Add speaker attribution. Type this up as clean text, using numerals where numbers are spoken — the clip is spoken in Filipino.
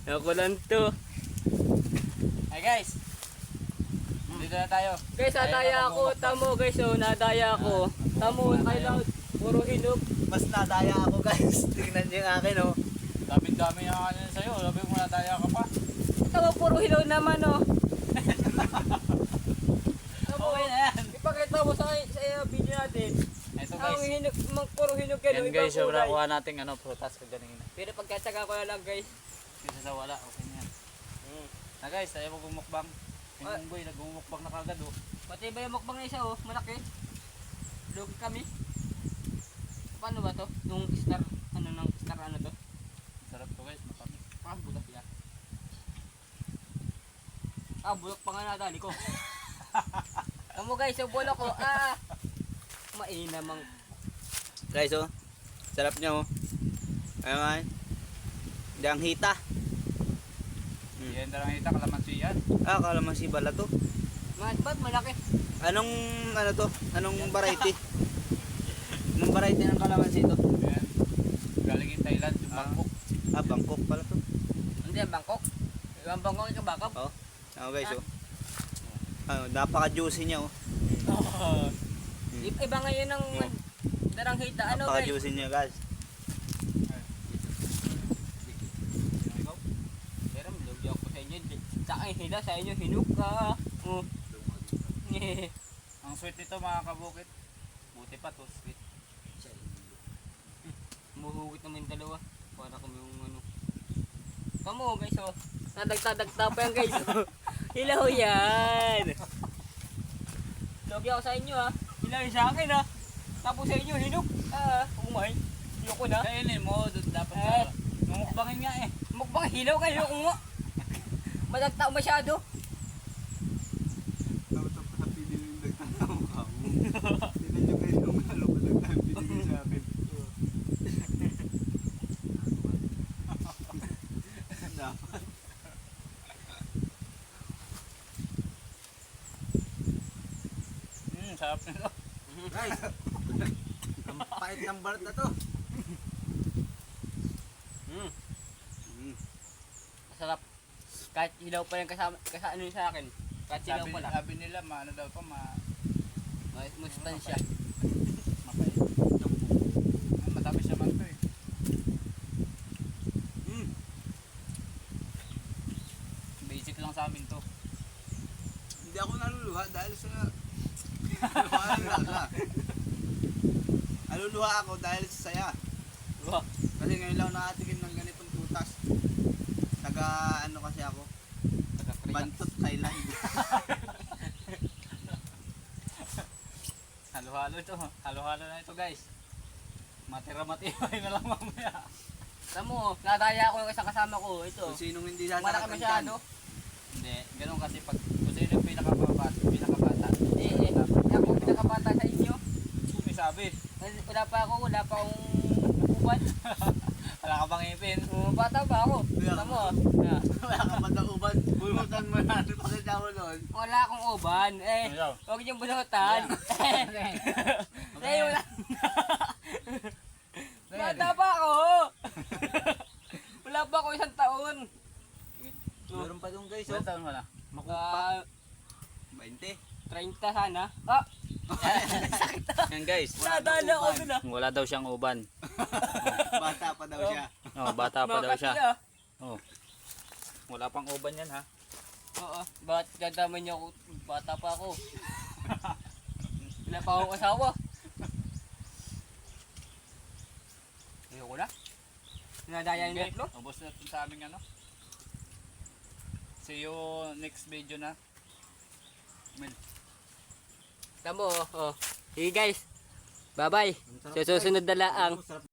Speaker 1: Ako lang to.
Speaker 2: Hey guys. Dito na tayo.
Speaker 1: Guys, nadaya ako. Tamo guys, oh, nadaya ako. Tamo, kailangan puro hinog.
Speaker 3: Mas nadaya ako guys. Tingnan niyo yung akin oh.
Speaker 2: Dami-dami yung ano sa'yo. Sabi mo nataya ka pa.
Speaker 1: Tamo, puro hinog naman, oh. Tamo,
Speaker 2: Okay na yan.
Speaker 1: ipakita mo sa video natin.
Speaker 2: Ito
Speaker 1: Ang
Speaker 2: guys.
Speaker 1: hinog, puro hinog yan,
Speaker 2: Yan
Speaker 1: ibang
Speaker 2: guys, yung
Speaker 1: kulay.
Speaker 2: nakuha natin ano, prutas ko ganun.
Speaker 1: Pero pagkatsaga ko na lang guys.
Speaker 2: Kasi sa wala, okay na yan. Na guys, tayo magmumukbang. Yung boy, nagmumukbang na kagad oh.
Speaker 1: Pati ba yung mukbang na isa, oh, malaki. Lugi kami. Paano ba to? Nung star, ano to?
Speaker 2: Sarap to guys, matamis.
Speaker 1: Ah, bulak yan. Ah, bulak pa nga nadali ko. Tamo guys, yung bulak ko. Ah, mainamang.
Speaker 3: Guys oh. Sarap niya oh. Ayun ay. Dang hita.
Speaker 2: Yan na lang ita, kalamansi yan.
Speaker 3: Ah, kalamansi bala to.
Speaker 1: Ba't malaki?
Speaker 3: Anong ano to? Anong variety? Anong variety ng kalamansi to?
Speaker 2: Yan. Galing in Thailand, yung Bangkok.
Speaker 3: Ah, Bangkok pala to.
Speaker 1: Hindi, ang Bangkok. Ang Bangkok yung kabakap.
Speaker 3: Oh. Ah guys oh. Ano, napaka-juicy niya oh.
Speaker 1: Iba ngayon ng darang hita. Ano guys?
Speaker 3: Napaka-juicy niya guys.
Speaker 2: Ikaw?
Speaker 1: Pero malugyo ako sa inyo. Sa akin hila, sa inyo hinuk ka. Oh.
Speaker 2: Ang sweet nito mga kabukit. Buti pa to, sweet.
Speaker 1: Muhuwit naman yung dalawa. Para kami yung ano. Kamu guys oh. Nadagtadagta pa yan guys. Hilaw yan. Lugyo ako sa inyo ha. Hilaw sa akin ha. Tapos sa inyo hinuk. Ah, umay. Yoko na.
Speaker 2: Kainin mo, dapat
Speaker 1: Eh.
Speaker 2: mumukbangin nga eh.
Speaker 1: Mukbang hilaw kayo kung nga. Madagta masyado.
Speaker 3: Tapos sa pinili yung nagtatawa ka mo. Tignan nyo kayo yung malukulang na pinili sa akin. Dapat.
Speaker 2: Sarap nito.
Speaker 3: Guys, ang pait ng balat na to.
Speaker 1: Masarap. Kahit hilaw pa yan kasama ano yun sa akin. Kahit hilaw pa lang.
Speaker 2: Sabi nila, ano daw to,
Speaker 1: Mustansya.
Speaker 2: mapait. Matamis naman to eh. Basic lang sa amin to.
Speaker 3: Hindi ako naluluha dahil sa naluluha ako dahil sa saya.
Speaker 1: Wow.
Speaker 3: Kasi ngayon lang nakatikim ng ganitong putas. Taga ano kasi ako, Bantot, Thailand.
Speaker 2: Halo-halo ito. Halo-halo na ito guys. Matira-matibay na lang mamaya.
Speaker 1: Alam mo, nadaya ako yung isang kasama ko. Ito.
Speaker 3: Kung sinong hindi
Speaker 1: Malaki
Speaker 3: sasakit ang
Speaker 1: masyado.
Speaker 2: Hindi, ganun kasi pag kung sino yung pinakabata.
Speaker 1: Ako pinakabata sa inyo.
Speaker 2: May sabi.
Speaker 1: Wala pa akong uban.
Speaker 2: Wala ka bang ipin?
Speaker 1: Bata pa ako.
Speaker 3: Wala
Speaker 1: Alam mo,
Speaker 3: Wala ka pa na uban. Bulutan mo na. Pakita mo nun.
Speaker 1: wala akong uban.
Speaker 2: Ano?
Speaker 1: Huwag niyong bunutan. Wala. Bata pa ako. Wala pa ako 1 taon.
Speaker 3: Meron pa dong guys
Speaker 2: Ilan
Speaker 3: oh.
Speaker 2: taon ka na?
Speaker 1: Ah,
Speaker 3: 20.
Speaker 1: 30 sana. Ah,
Speaker 2: Yan guys.
Speaker 1: nadala ako dun ah.
Speaker 2: Wala daw siyang uban.
Speaker 3: Bata pa daw siya.
Speaker 2: Oh, bata pa daw siya.
Speaker 1: Makakasya.
Speaker 2: Oh. Wala pang uban yan ha.
Speaker 1: Oo. Bakit dadamay niyo ako? Bata pa ako. Wala pa akong asawa. Ayoko na. Nadaya yung netlo.
Speaker 2: Ubos na ito sa aming ano. See you next video na. Mil.
Speaker 1: Tamo, oh. Sige guys. Bye-bye. Sa susunod na laang.